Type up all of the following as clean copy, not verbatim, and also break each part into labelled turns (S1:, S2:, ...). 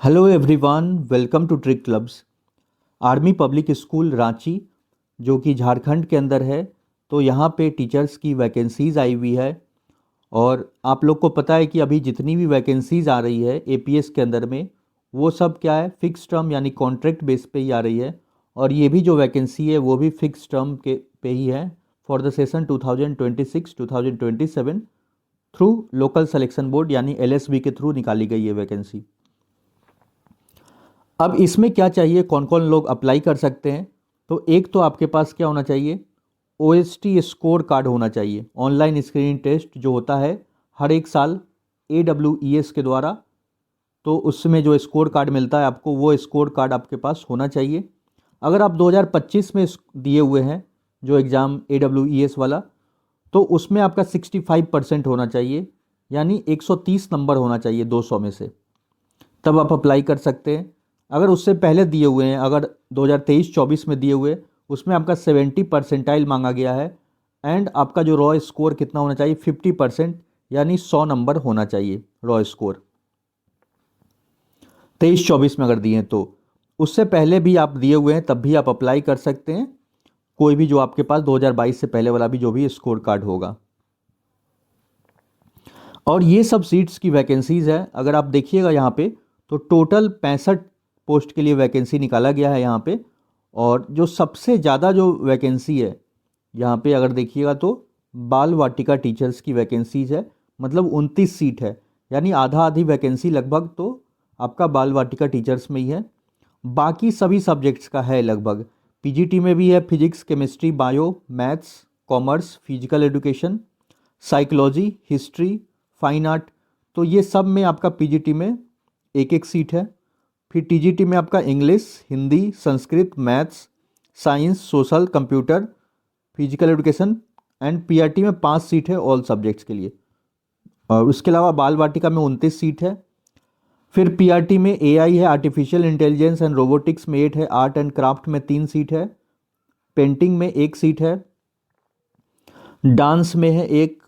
S1: Hello everyone, welcome to trick clubs. Army public school Ranchi जो कि झारखंड के अंदर है, तो यहाँ पे टीचर्स की वैकेंसीज़ आई हुई है। और आप लोग को पता है कि अभी जितनी भी वैकेंसीज़ आ रही है एपीएस के अंदर में, वो सब क्या है, फिक्स टर्म यानी कॉन्ट्रैक्ट बेस पे ही आ रही है। और ये भी जो वैकेंसी है वो भी फिक्स टर्म के पे ही है for the session 2026-2027 through local selection board यानी एलएसबी के थ्रू निकाली गई है वैकेंसी। अब इसमें क्या चाहिए, कौन कौन लोग अप्लाई कर सकते हैं? तो एक तो आपके पास क्या होना चाहिए, ओएसटी स्कोर कार्ड होना चाहिए। ऑनलाइन स्क्रीनिंग टेस्ट जो होता है हर एक साल AWES के द्वारा, तो उसमें जो स्कोर कार्ड मिलता है आपको, वो स्कोर कार्ड आपके पास होना चाहिए। अगर आप 2025 में दिए हुए हैं जो एग्ज़ाम AWES वाला, तो उसमें आपका 65% होना चाहिए, यानी 130 नंबर होना चाहिए 200 में से, तब आप अप्लाई कर सकते हैं। अगर उससे पहले दिए हुए हैं, अगर 2023-24 में दिए हुए, उसमें आपका 70 परसेंटाइल मांगा गया है, एंड आपका जो रॉ स्कोर कितना होना चाहिए, 50%, यानी 100 नंबर होना चाहिए रॉ स्कोर 23-24 में अगर दिए हैं तो। उससे पहले भी आप दिए हुए हैं तब भी आप अप्लाई कर सकते हैं, कोई भी जो आपके पास 2022 से पहले वाला भी जो भी स्कोर कार्ड होगा। और ये सब सीट्स की वैकेंसीज़ है। अगर आप देखिएगा यहाँ पे, तो टोटल 65 पोस्ट के लिए वैकेंसी निकाला गया है यहाँ पे। और जो सबसे ज़्यादा जो वैकेंसी है यहाँ पे, अगर देखिएगा तो बाल वाटिका टीचर्स की वैकेंसीज है, मतलब 29 सीट है, यानी आधा आधी वैकेंसी लगभग तो आपका बाल वाटिका टीचर्स में ही है। बाकी सभी सब्जेक्ट्स का है लगभग। पीजीटी में भी है, physics, chemistry, bio, maths, commerce, physical education, psychology, history, fine art, तो ये सब में आपका पीजीटी में एक एक सीट है। फिर टीजीटी में आपका English, Hindi, Sanskrit, maths, science, social, computer, physical education, and PRT में 5 सीट है ऑल सब्जेक्ट्स के लिए। और उसके अलावा बाल वाटिका में 29 सीट है। फिर पीआरटी में एआई है, आर्टिफिशियल इंटेलिजेंस एंड रोबोटिक्स में 8 है, आर्ट एंड क्राफ्ट में 3 सीट है, पेंटिंग में 1 सीट है, डांस में है 1,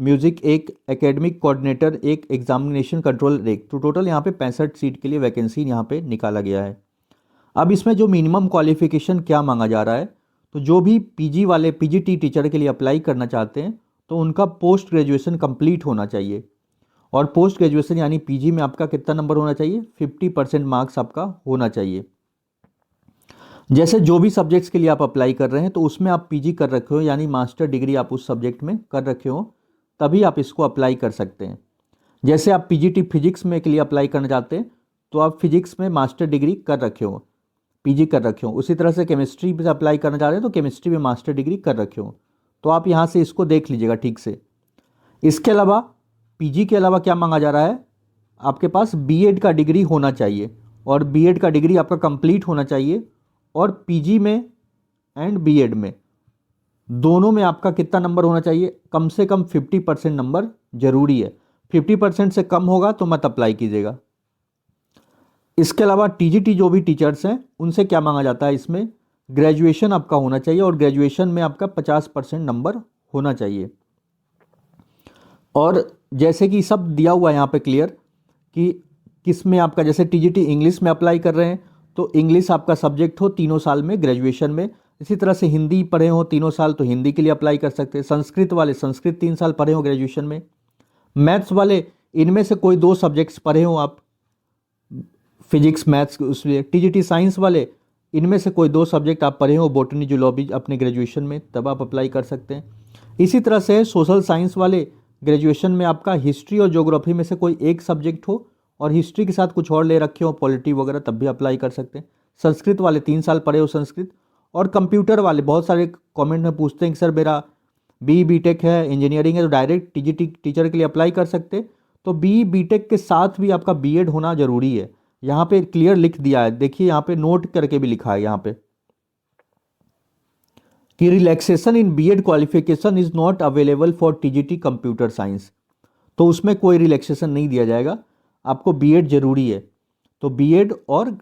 S1: music 1, academic coordinator 1, examination control 1। तो टोटल यहाँ पे 65 सीट के लिए वैकेंसी यहाँ पे निकाला गया है। अब इसमें जो मिनिमम क्वालिफिकेशन क्या मांगा जा रहा है, तो जो भी पीजी वाले पीजीटी टीचर के लिए अप्लाई करना चाहते हैं, तो उनका पोस्ट ग्रेजुएशन कंप्लीट होना चाहिए। और पोस्ट ग्रेजुएशन यानी पीजी में आपका कितना नंबर होना चाहिए, 50% मार्क्स आपका होना चाहिए। जैसे जो भी सब्जेक्ट्स के लिए आप अप्लाई कर रहे हैं, तो उसमें आप पीजी कर रखे हो, यानी मास्टर डिग्री आप उस सब्जेक्ट में कर रखे हो, तभी आप इसको अप्लाई कर सकते हैं। जैसे आप पीजीटी फिजिक्स में के लिए अप्लाई करना चाहते हैं, तो आप फिजिक्स में मास्टर डिग्री कर रखे हो, पीजी कर रखे हो। उसी तरह से केमिस्ट्री पे अप्लाई करना चाह रहे हैं, तो केमिस्ट्री में मास्टर डिग्री कर रखे हो। तो आप यहाँ से इसको देख लीजिएगा ठीक से। इसके अलावा पीजी के अलावा क्या मांगा जा रहा है, आपके पास बीएड का डिग्री होना चाहिए, और बीएड का डिग्री आपका कंप्लीट होना चाहिए। और पीजी में एंड बीएड में दोनों में आपका कितना नंबर होना चाहिए, कम से कम 50% नंबर जरूरी है। 50% से कम होगा तो मत अप्लाई कीजिएगा। इसके अलावा टीजीटी जो भी टीचर्स हैं, उनसे क्या मांगा जाता है, इसमें ग्रेजुएशन आपका होना चाहिए, और ग्रेजुएशन में आपका 50% नंबर होना चाहिए। और जैसे कि सब दिया हुआ है यहाँ पे क्लियर, कि किस में आपका, जैसे टीजीटी इंग्लिश में अप्लाई कर रहे हैं, तो इंग्लिश आपका सब्जेक्ट हो 3 साल में ग्रेजुएशन में। इसी तरह से हिंदी पढ़े हो 3 साल, तो हिंदी के लिए अप्लाई कर सकते हैं। संस्कृत वाले संस्कृत 3 साल पढ़े हो ग्रेजुएशन में। मैथ्स वाले इनमें से कोई 2 सब्जेक्ट्स पढ़े हो आप, फिजिक्स मैथ्स, उसमें टीजीटी साइंस वाले इनमें से कोई 2 सब्जेक्ट आप पढ़े हो, बॉटनी जूलॉजी अपने ग्रेजुएशन में, तब आप अप्लाई कर सकते हैं। इसी तरह से सोशल साइंस वाले ग्रेजुएशन में आपका हिस्ट्री और ज्योग्राफी में से कोई एक सब्जेक्ट हो, और हिस्ट्री के साथ कुछ और ले रखे हो, पॉलिटी वगैरह, तब भी अप्लाई कर सकते हैं। संस्कृत वाले 3 साल पढ़े हो संस्कृत। और कंप्यूटर वाले बहुत सारे कमेंट में पूछते हैं कि सर मेरा BE-BTech है, इंजीनियरिंग है, तो डायरेक्ट टीजीटी टीचर के लिए अप्लाई कर सकते हैं। तो BE-BTech के साथ भी आपका बीएड होना जरूरी है। यहाँ पे क्लियर लिख दिया है, देखिए यहाँ पे नोट करके भी लिखा है यहाँ पे कि relaxation in BEd qualification is not available for TGT computer science. तो उसमें कोई रिलैक्सेशन नहीं दिया जाएगा, आपको बीएड जरूरी है। तो बीएड और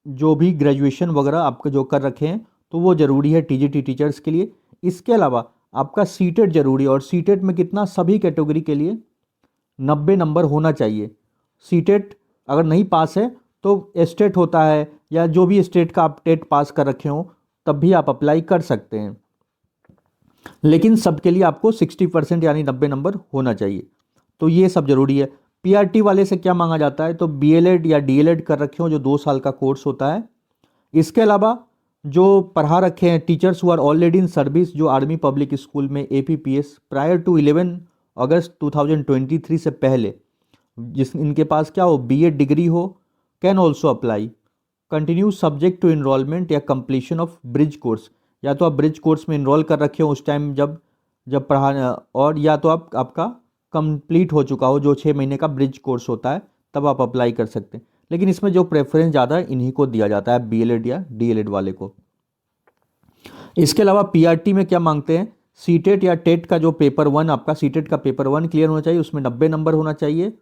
S1: जो भी ग्रेजुएशन वगैरह आपको जो कर रखे हैं, तो वो ज़रूरी है टीजीटी टीचर्स के लिए। इसके अलावा आपका सीटेट जरूरी है, और सीटेट में कितना, सभी कैटेगरी के लिए 90 नंबर होना चाहिए। सीटेट अगर नहीं पास है तो स्टेट होता है या जो भी स्टेट का आप टेट पास कर रखे हो तब भी आप अप्लाई कर सकते हैं, लेकिन सबके लिए आपको 60% यानी 90 नंबर होना चाहिए। तो ये सब जरूरी है। पीआरटी वाले से क्या मांगा जाता है, तो बीएलएड या डीएलएड कर रखे हो जो 2 साल का कोर्स होता है। इसके अलावा जो पढ़ा रखे हैं teachers who are already in service, जो आर्मी पब्लिक स्कूल में एपीपीएस प्रायर टू 11 अगस्त 2023 से पहले, जिस इनके पास क्या हो बीएड डिग्री हो, can also apply. Continue subject to enrolment या कंप्लीशन ऑफ ब्रिज कोर्स, या तो आप ब्रिज कोर्स में इनरोल कर रखे हो उस टाइम जब जब पढ़ा, और या तो आपका कंप्लीट हो चुका हो जो 6 महीने का ब्रिज कोर्स होता है, तब आप अप्लाई कर सकते हैं। लेकिन इसमें जो प्रेफरेंस ज़्यादा है इन्हीं को दिया जाता है, बीएलएड या डीएलएड वाले को। इसके अलावा पीआरटी में क्या मांगते हैं, सीटेट या टेट का जो पेपर 1 आपका सीटेट का पेपर 1 क्लियर होना चाहिए, उसमें 90 नंबर होना चाहिए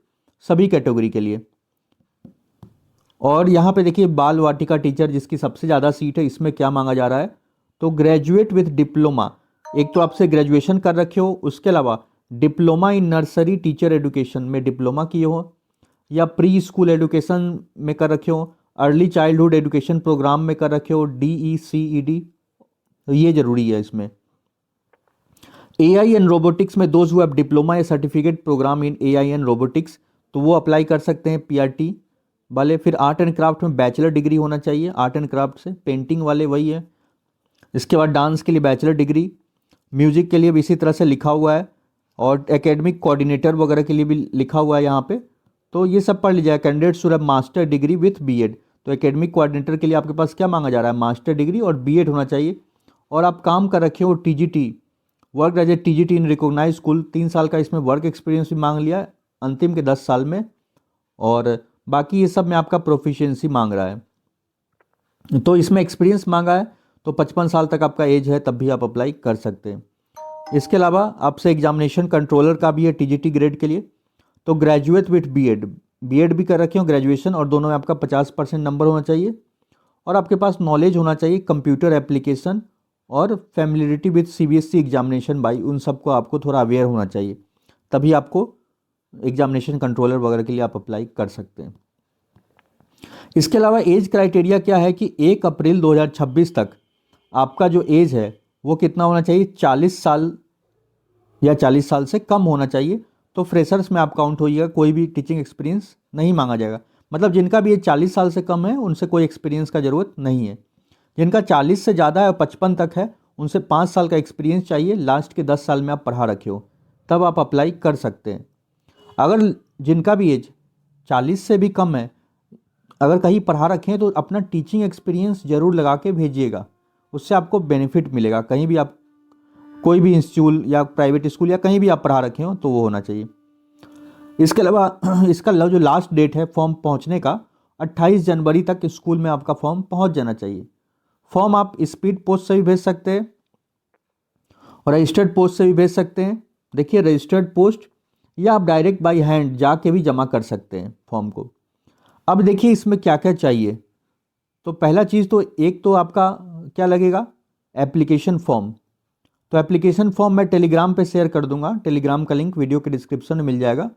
S1: सभी कैटेगरी के लिए। और यहाँ पे देखिए बाल वाटिका टीचर जिसकी सबसे ज़्यादा सीट है, इसमें क्या मांगा जा रहा है, तो ग्रेजुएट विथ डिप्लोमा, एक तो आपसे ग्रेजुएशन कर रखे हो, उसके अलावा diploma in nursery teacher education में डिप्लोमा किए हो, या प्री स्कूल एजुकेशन में कर रखे हो, अर्ली चाइल्डहुड एजुकेशन प्रोग्राम में कर रखे हो, DECED, ये जरूरी है इसमें। AI एंड रोबोटिक्स में दोज हु हैव डिप्लोमा या certificate program in AI and robotics, तो वो अप्लाई कर सकते हैं पीआरटी वाले। फिर आर्ट एंड क्राफ्ट में बैचलर डिग्री होना चाहिए, आर्ट एंड क्राफ्ट से पेंटिंग वाले वही है। इसके बाद डांस के लिए बैचलर डिग्री, म्यूजिक के लिए भी इसी तरह से लिखा हुआ है, और एकेडमिक कोऑर्डिनेटर वगैरह के लिए भी लिखा हुआ है यहाँ पे, तो ये सब पढ़ लीजिए। Candidate should have master degree with BEd, तो एकेडमिक कोऑर्डिनेटर के लिए आपके पास क्या मांगा जा रहा है, मास्टर डिग्री और बीएड होना चाहिए। और आप काम कर रखे हो TGT, work as a TGT in recognise school, 3 साल का इसमें वर्क एक्सपीरियंस भी मांग लिया अंतिम के 10 साल में, और बाकी ये सब में आपका प्रोफिशिएंसी मांग रहा है। तो इसमें एक्सपीरियंस मांगा है, तो 55 साल तक आपका एज है तब भी आप अप्लाई कर सकते हैं। इसके अलावा आपसे एग्जामिनेशन कंट्रोलर का भी है टीजीटी ग्रेड के लिए, तो ग्रेजुएट विथ बीएड, बीएड भी कर रखे हो ग्रेजुएशन, और दोनों में आपका 50% नंबर होना चाहिए, और आपके पास नॉलेज होना चाहिए कंप्यूटर एप्लीकेशन और familiarity with CBSE examination by, उन सबको आपको थोड़ा अवेयर होना चाहिए, तभी आपको एग्जामिनेशन कंट्रोलर वगैरह के लिए आप अप्लाई कर सकते हैं। इसके अलावा एज क्राइटेरिया क्या है कि 1 अप्रैल 2026 तक आपका जो एज है वो कितना होना चाहिए, 40 साल या 40 साल से कम होना चाहिए। तो फ्रेशर्स में आप काउंट होइएगा, कोई भी टीचिंग एक्सपीरियंस नहीं मांगा जाएगा। मतलब जिनका भी एज 40 साल से कम है उनसे कोई एक्सपीरियंस का ज़रूरत नहीं है। जिनका 40 से ज़्यादा है और 55 तक है उनसे 5 साल का एक्सपीरियंस चाहिए, लास्ट के 10 साल में आप पढ़ा रखे हो, तब आप अप्लाई कर सकते हैं। अगर जिनका भी एज 40 से भी कम है, अगर कहीं पढ़ा रखे हैं तो अपना टीचिंग एक्सपीरियंस ज़रूर लगा के भेजिएगा, उससे आपको बेनिफिट मिलेगा। कहीं भी आप कोई भी इंस्टीट्यूट या प्राइवेट स्कूल या कहीं भी आप पढ़ा रखे हो तो वो होना चाहिए। इसके अलावा इसका जो लास्ट डेट है फॉर्म पहुंचने का, 28 जनवरी तक स्कूल में आपका फॉर्म पहुंच जाना चाहिए। फॉर्म आप स्पीड पोस्ट से भी भेज सकते हैं और रजिस्टर्ड पोस्ट से भी भेज सकते हैं। देखिए रजिस्टर्ड पोस्ट या आप डायरेक्ट बाय हैंड जाके भी जमा कर सकते हैं फॉर्म को। अब देखिए इसमें क्या क्या चाहिए। तो पहला चीज़ तो एक तो आपका क्या लगेगा, एप्लीकेशन फॉर्म। तो एप्लीकेशन फॉर्म मैं टेलीग्राम पे शेयर कर दूंगा, टेलीग्राम का लिंक वीडियो के डिस्क्रिप्शन में मिल जाएगा,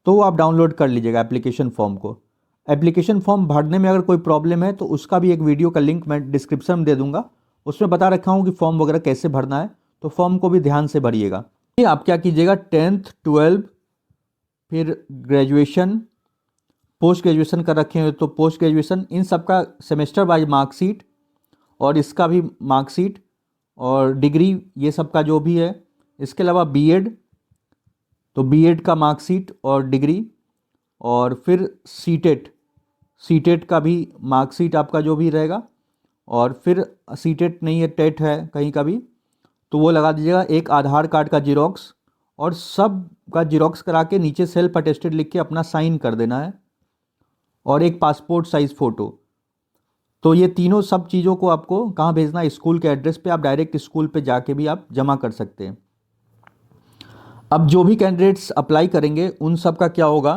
S1: तो वो आप डाउनलोड कर लीजिएगा एप्लीकेशन फॉर्म को। एप्लीकेशन फॉर्म भरने में अगर कोई प्रॉब्लम है तो उसका भी एक वीडियो का लिंक मैं डिस्क्रिप्शन में दे दूंगा, उसमें बता रखा हूँ कि फॉर्म वगैरह कैसे भरना है, तो फॉर्म को भी ध्यान से भरिएगा। आप क्या कीजिएगा, 10th 12 फिर ग्रेजुएशन, पोस्ट ग्रेजुएशन कर रखे हैं तो पोस्ट ग्रेजुएशन, इन सब का सेमेस्टर वाइज मार्कशीट और इसका भी मार्कशीट और डिग्री, ये सब का जो भी है। इसके अलावा बीएड, तो बीएड का मार्कशीट और डिग्री, और फिर सीटेट का भी मार्कशीट आपका जो भी रहेगा, और फिर सीटेट नहीं है टेट है कहीं का भी, तो वो लगा दीजिएगा। एक आधार कार्ड का जीरोक्स, और सब का जीरोक्स करा के नीचे सेल्फ अटेस्टेड लिख के अपना साइन कर देना है, और एक पासपोर्ट साइज़ फ़ोटो। तो ये तीनों सब चीज़ों को आपको कहाँ भेजना है, स्कूल के एड्रेस पे। आप डायरेक्ट स्कूल पे जाके भी आप जमा कर सकते हैं। अब जो भी कैंडिडेट्स अप्लाई करेंगे उन सब का क्या होगा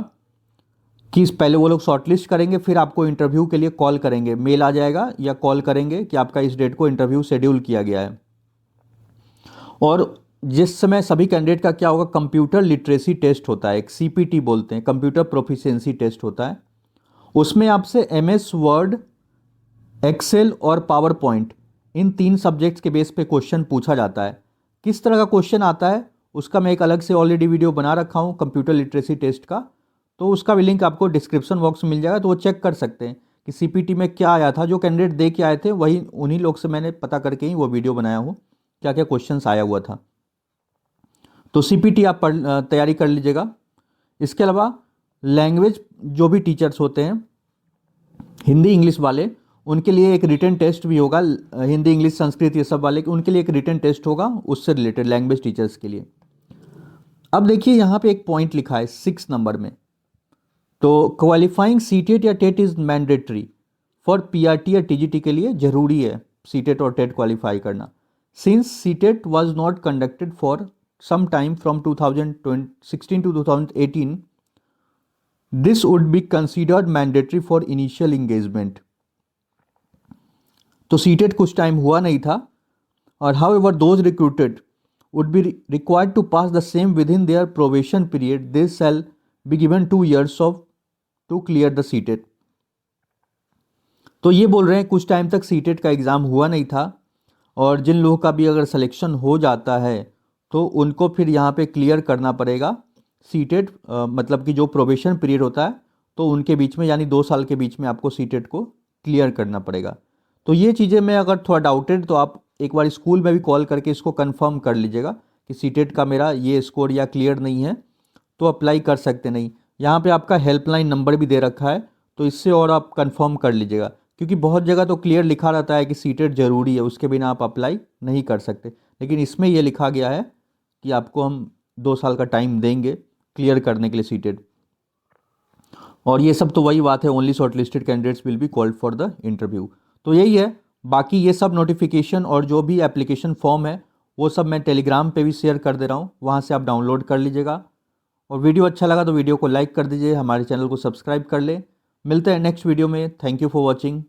S1: कि पहले वो लोग शॉर्टलिस्ट करेंगे, फिर आपको इंटरव्यू के लिए कॉल करेंगे, मेल आ जाएगा या कॉल करेंगे कि आपका इस डेट को इंटरव्यू शेड्यूल किया गया है। और जिस समय सभी कैंडिडेट का क्या होगा, कंप्यूटर लिटरेसी टेस्ट होता है, एक CPT बोलते हैं, कंप्यूटर प्रोफिशिएंसी टेस्ट होता है। उसमें आपसे MS वर्ड, एक्सेल और पावर पॉइंट, इन 3 सब्जेक्ट्स के बेस पे क्वेश्चन पूछा जाता है। किस तरह का क्वेश्चन आता है उसका मैं एक अलग से ऑलरेडी वीडियो बना रखा हूँ कंप्यूटर लिटरेसी टेस्ट का, तो उसका भी लिंक आपको डिस्क्रिप्शन बॉक्स में मिल जाएगा, तो वो चेक कर सकते हैं कि CPT में क्या आया था। जो कैंडिडेट दे के आए थे वही उन्हीं लोग से मैंने पता करके ही वो वीडियो बनाया हूँ, क्या क्या क्वेश्चंस आया हुआ था। तो CPT आप तैयारी कर लीजिएगा। इसके अलावा लैंग्वेज जो भी टीचर्स होते हैं हिंदी इंग्लिश वाले, उनके लिए एक रिटन टेस्ट भी होगा। हिंदी इंग्लिश संस्कृत ये सब वाले उनके लिए एक रिटन टेस्ट होगा उससे रिलेटेड, लैंग्वेज टीचर्स के लिए। अब देखिए यहाँ पे एक पॉइंट लिखा है 6 नंबर में, तो क्वालिफाइंग सीटेट या TET is mandatory for PRT या TGT के लिए जरूरी है सीटेट और टेट क्वालिफाई करना। Since CTET was not conducted for some time from 2016 to 2018, this would be considered mandatory for initial engagement. तो सीटेट कुछ टाइम हुआ नहीं था, और however those recruited would be required to pass the same within their probation period. They shall be given 2 years to clear the CTET. तो ये बोल रहे हैं कुछ टाइम तक CTET का एग्ज़ाम हुआ नहीं था, और जिन लोगों का भी अगर सिलेक्शन हो जाता है तो उनको फिर यहाँ पे क्लियर करना पड़ेगा CTET, मतलब कि जो प्रोबेशन पीरियड होता है तो उनके बीच में, यानी 2 साल के बीच में आपको CTET को क्लियर करना पड़ेगा। तो ये चीज़ें में अगर थोड़ा डाउटेड तो आप एक बार स्कूल में भी कॉल करके इसको कंफर्म कर लीजिएगा कि सीटेट का मेरा ये स्कोर या क्लियर नहीं है तो अप्लाई कर सकते नहीं। यहाँ पे आपका हेल्पलाइन नंबर भी दे रखा है, तो इससे और आप कंफर्म कर लीजिएगा, क्योंकि बहुत जगह तो क्लियर लिखा रहता है कि सीटेट ज़रूरी है, उसके बिना आप अप्लाई नहीं कर सकते, लेकिन इसमें ये लिखा गया है कि आपको हम 2 साल का टाइम देंगे क्लियर करने के लिए सीटेट। और ये सब तो वही बात है, only short listed candidates will be called for the interview. तो यही है, बाकी ये सब नोटिफिकेशन और जो भी एप्लीकेशन फॉर्म है वो सब मैं टेलीग्राम पे भी शेयर कर दे रहा हूँ, वहाँ से आप डाउनलोड कर लीजिएगा। और वीडियो अच्छा लगा तो वीडियो को लाइक कर दीजिए, हमारे चैनल को सब्सक्राइब कर ले। मिलते हैं नेक्स्ट वीडियो में। Thank you for watching.